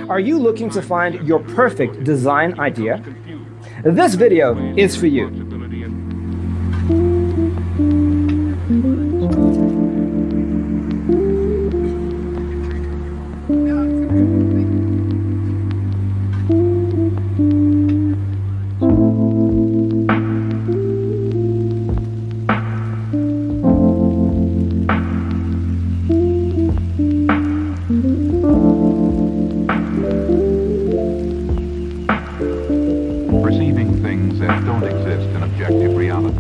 Are you looking to find your perfect design idea? This video is for you. Perceiving things that don't exist in objective reality.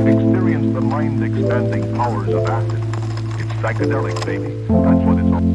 Experience the mind-expanding powers of acid. It's psychedelic, baby. That's what it's all.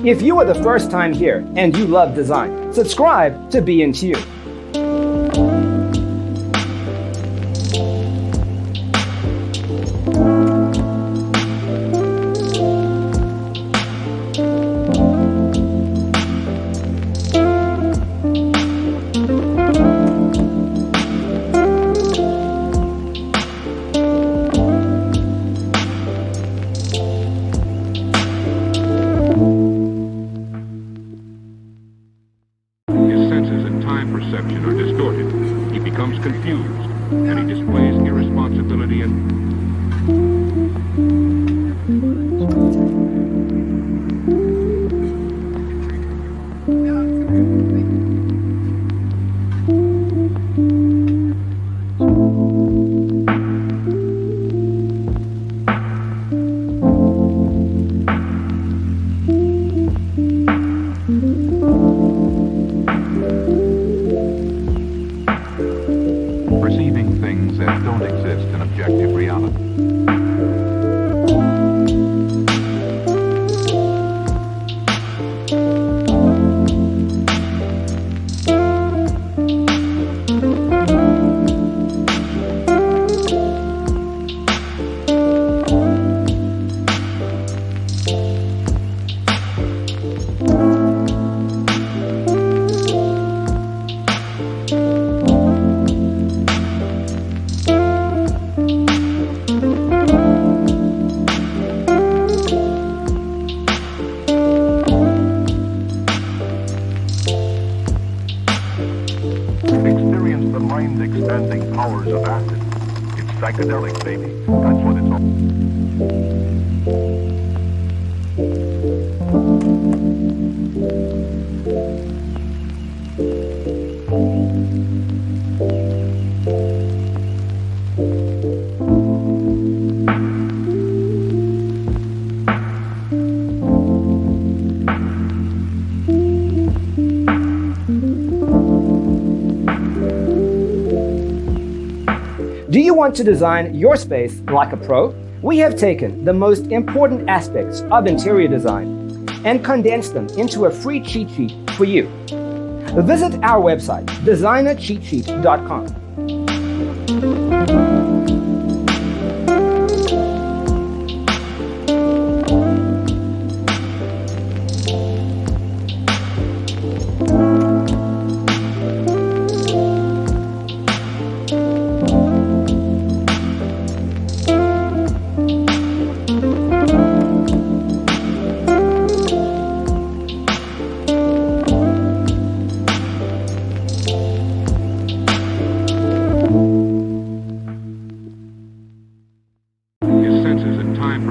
If you are the first time here and you love design, subscribe to Be Into You. Perception are distorted. He becomes confused, and he displays irresponsibility and perceiving things that don't exist in objective reality. Experience the mind-expanding powers of acid. It's psychedelic, baby. That's what it's Do you want to design your space like a pro? We have taken the most important aspects of interior design and condensed them into a free cheat sheet for you. Visit our website, designercheatsheet.com.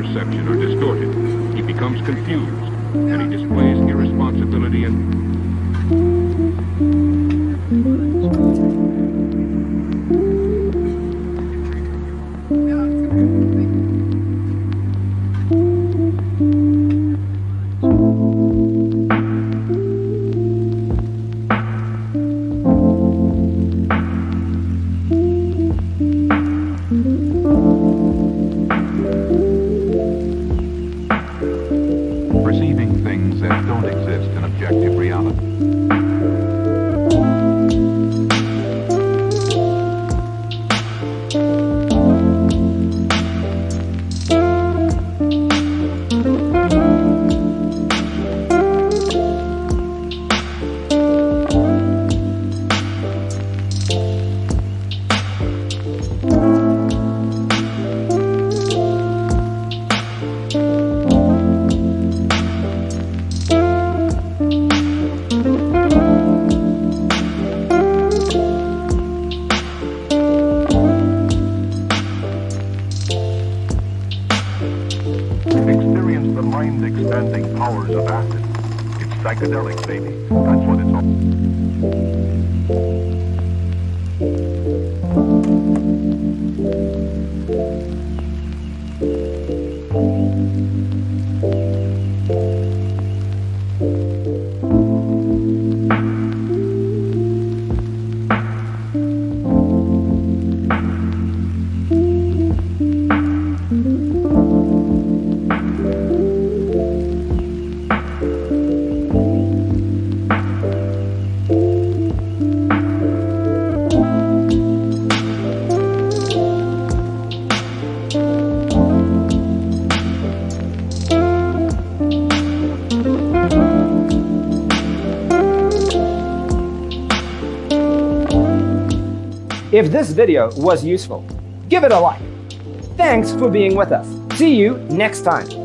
perception are distorted. He becomes confused, and he displays irresponsibility and perceiving things that don't exist in objective reality. Experience the mind-expanding powers of acid. It's psychedelic, baby. That's what it's all. If this video was useful, give it a like. Thanks for being with us. See you next time.